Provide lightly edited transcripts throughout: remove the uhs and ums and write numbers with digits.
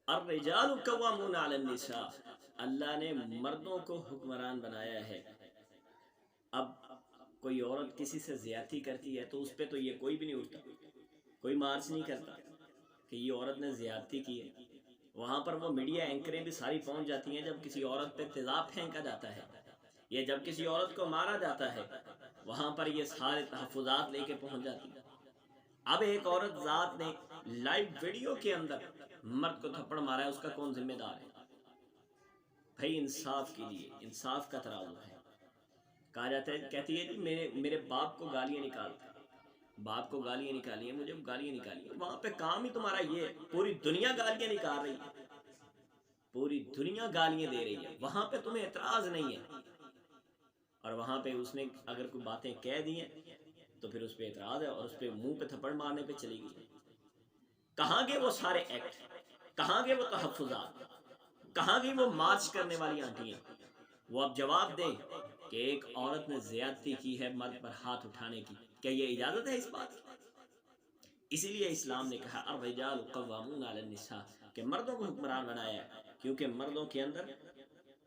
الرجال قوامون علی النساء، اللہ نے مردوں کو حکمران بنایا ہے۔ اب کوئی عورت کسی سے زیادتی کرتی ہے تو اس پہ تو یہ کوئی بھی نہیں اٹھتا، کوئی مارچ نہیں کرتا کہ یہ عورت نے زیادتی کی ہے۔ وہاں پر وہ میڈیا اینکریں بھی ساری پہنچ جاتی ہیں جب کسی عورت پہ تیزاب پھینکا جاتا ہے یا جب کسی عورت کو مارا جاتا ہے، وہاں پر یہ سارے تحفظات لے کے پہنچ جاتی ہیں۔ اب ایک عورت ذات نے لائیو ویڈیو کے اندر مرد کو تھپڑ مارا ہے، اس کا کون ذمہ دار ہے؟ بھائی انصاف کے لیے، انصاف کا ترازو ہے۔ کہا جاتا ہے، کہتی ہے جی میرے باپ کو گالیاں نکالتا، باپ کو گالیاں نکالی ہیں، مجھے گالیاں نکالی ہیں۔ وہاں پہ کام ہی تمہارا یہ ہے، پوری دنیا گالیاں نکال رہی ہے، پوری دنیا گالیاں دے رہی ہے، وہاں پہ تمہیں اعتراض نہیں ہے، اور وہاں پہ اس نے اگر کوئی باتیں کہہ دی ہیں تو پھر اس پہ اعتراض ہے اور اس پہ منہ پہ تھپڑ مارنے پہ چلی گئی۔ کہاں گئے وہ سارے ایکٹ؟ کہاں گئے وہ تحفظات؟ کہاں گئی وہ مارچ کرنے والی آنٹیاں؟ وہ اب جواب دیں کہ ایک عورت نے زیادتی کی ہے مرد پر ہاتھ اٹھانے کی، کیا یہ اجازت ہے اس بات کی؟ اسی لیے اسلام نے کہا الرجال قوامون علی النساء، کہ مردوں کو حکمران بنایا ہے، کیونکہ مردوں کے اندر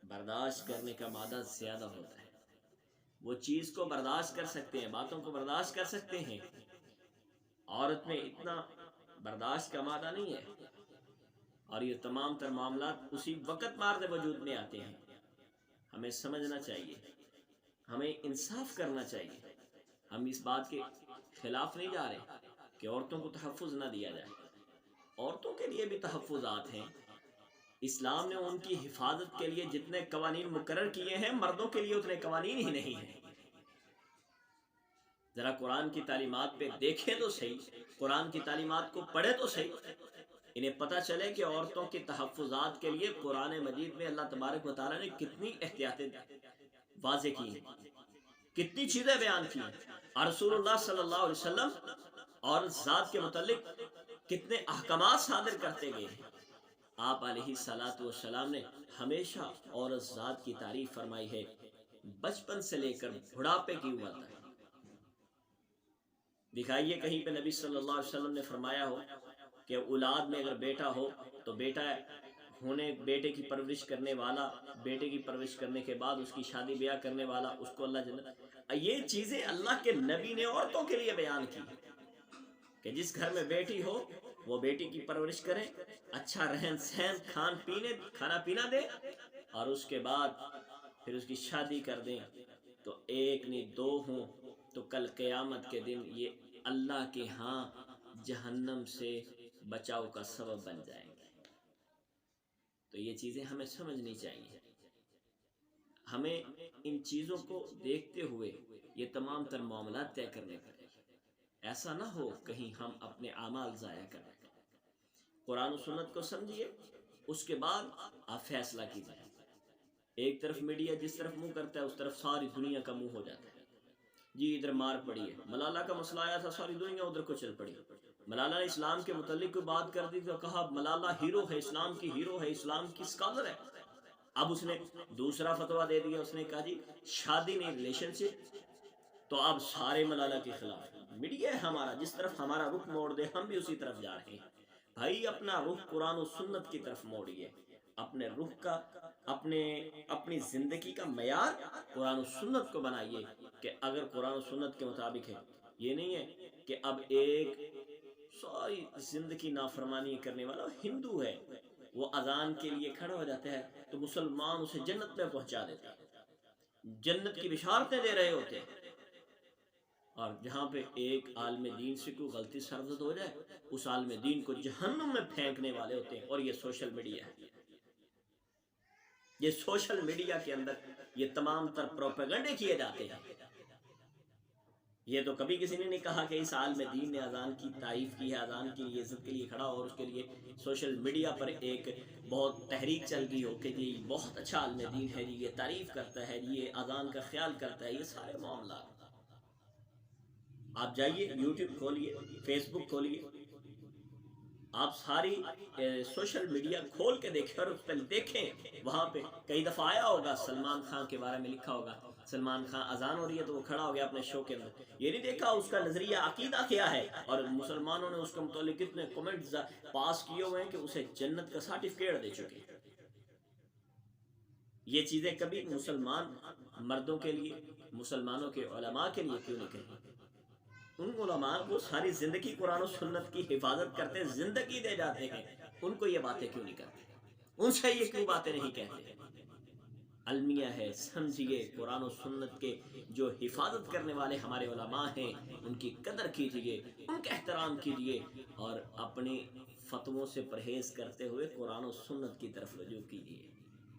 برداشت کرنے کا مادہ زیادہ ہوتا ہے، وہ چیز کو برداشت کر سکتے ہیں، باتوں کو برداشت کر سکتے ہیں۔ عورت میں اتنا برداشت کا مادہ نہیں ہے، اور یہ تمام تر معاملات اسی وقت مارد وجود میں آتے ہیں۔ ہمیں سمجھنا چاہیے، ہمیں انصاف کرنا چاہیے۔ ہم اس بات کے خلاف نہیں جا رہے کہ عورتوں کو تحفظ نہ دیا جائے، عورتوں کے لیے بھی تحفظات ہیں۔ اسلام نے ان کی حفاظت کے لیے جتنے قوانین مقرر کیے ہیں، مردوں کے لیے اتنے قوانین ہی نہیں ہیں۔ ذرا قرآن کی تعلیمات پہ دیکھیں تو صحیح، قرآن کی تعلیمات کو پڑھیں تو صحیح، انہیں پتہ چلے کہ عورتوں کے تحفظات کے لیے قرآن مجید میں اللہ تبارک و تعالیٰ نے کتنی احتیاطیں واضح کی ہیں، کتنی چیزیں بیان کی ہیں، اور رسول اللہ صلی اللہ علیہ وسلم اور ذات کے متعلق کتنے احکامات صادر کرتے گئے ہیں۔ آپ علیہ الصلاۃ والسلام نے ہمیشہ عورت ذات کی تعریف فرمائی ہے، بچپن سے لے کر بڑھاپے کی عمر تک۔ دکھائیے کہیں پہ نبی صلی اللہ علیہ وسلم نے فرمایا ہو کہ اولاد میں اگر بیٹا ہو تو بیٹا ہونے، بیٹے کی پرورش کرنے والا، بیٹے کی پرورش کرنے کے بعد اس کی شادی بیاہ کرنے والا، اس کو اللہ جنت۔ یہ چیزیں اللہ کے نبی نے عورتوں کے لیے بیان کی کہ جس گھر میں بیٹی ہو وہ بیٹی کی پرورش کریں، اچھا رہن سہن، کھانا پینا دے، اور اس کے بعد پھر اس کی شادی کر دیں، تو ایک نہیں دو ہوں تو کل قیامت کے دن یہ اللہ کے ہاں جہنم سے بچاؤ کا سبب بن جائیں گے۔ تو یہ چیزیں ہمیں سمجھنی چاہیے، ہمیں ان چیزوں کو دیکھتے ہوئے یہ تمام تر معاملات طے کرنے پڑیں، ایسا نہ ہو کہیں ہم اپنے اعمال ضائع کریں۔ قرآن و سنت کو سمجھیے، اس کے بعد آپ فیصلہ کیجیے۔ ایک طرف میڈیا جس طرف منہ کرتا ہے اس طرف ساری دنیا کا منہ ہو جاتا ہے، جی ادھر مار پڑی ہے، ملالہ کا مسئلہ آیا تھا ساری دنیا ادھر کو چل پڑی، ملالہ نے اسلام کے متعلق کوئی بات کر دی تو کہا ملالہ ہیرو ہے، اسلام کی ہیرو ہے، اسلام کی اسکالر ہے۔ اب اس نے دوسرا فتویٰ دے دیا، اس نے کہا جی شادی نہیں ریلیشن شپ، تو اب سارے ملالہ کے خلاف۔ میڈیا ہے ہمارا، جس طرف ہمارا رخ موڑ دے ہم بھی اسی طرف جا رہے ہیں۔ بھائی اپنا رخ قرآن و سنت کی طرف موڑیے، اپنے رخ کا، اپنی زندگی کا معیار قرآن و سنت کو بنائیے کہ اگر قرآن و سنت کے مطابق ہے۔ یہ نہیں ہے کہ اب ایک ساری زندگی نافرمانی کرنے والا ہندو ہے، وہ اذان کے لیے کھڑا ہو جاتا ہے تو مسلمان اسے جنت میں پہنچا دیتا ہے، جنت کی بشارتیں دے رہے ہوتے ہیں، اور جہاں پہ ایک عالم دین سے کوئی غلطی سرزد ہو جائے اس عالم دین کو جہنم میں پھینکنے والے ہوتے ہیں۔ اور یہ سوشل میڈیا ہے، یہ سوشل میڈیا کے اندر یہ تمام تر پروپیگنڈے کیے جاتے ہیں۔ یہ تو کبھی کسی نے نہیں کہا کہ اس عالم دین نے اذان کی تعریف کی ہے، اذان کی عزت کے لیے کھڑا ہو اور اس کے لیے سوشل میڈیا پر ایک بہت تحریک چل گئی ہو کہ جی بہت اچھا عالم دین ہے جی، یہ تعریف کرتا ہے جی، یہ اذان کا خیال کرتا ہے۔ یہ سارے معاملات آپ جائیے، یوٹیوب کھولیے، فیس بک کھولیے، آپ ساری سوشل میڈیا کھول کے دیکھیں اور اس پہ دیکھیں، وہاں پہ کئی دفعہ آیا ہوگا سلمان خان کے بارے میں لکھا ہوگا، سلمان خان اذان ہو رہی ہے تو وہ کھڑا ہو گیا اپنے شو کے اندر، یہ نہیں دیکھا اس کا نظریہ عقیدہ کیا ہے، اور مسلمانوں نے اس کے متعلق کتنے کمنٹس پاس کیے ہوئے ہیں کہ اسے جنت کا سرٹیفکیٹ دے چکے ہیں۔ یہ چیزیں کبھی مسلمان مردوں کے لیے، مسلمانوں کے علماء کے لیے کیوں نہیں کہیں؟ ان علماء کو ساری زندگی قرآن و سنت کی حفاظت کرتے، زندگی دے جاتے ہیں، ان کو یہ باتیں کیوں نہیں کرتے؟ ان سے یہ کیوں باتیں نہیں کہتے؟ المیہ ہے، سمجھیے قرآن و سنت کے جو حفاظت کرنے والے ہمارے علماء ہیں ان کی قدر کیجئے، ان کا احترام کیجئے، اور اپنی فتووں سے پرہیز کرتے ہوئے قرآن و سنت کی طرف رجوع کیجئے۔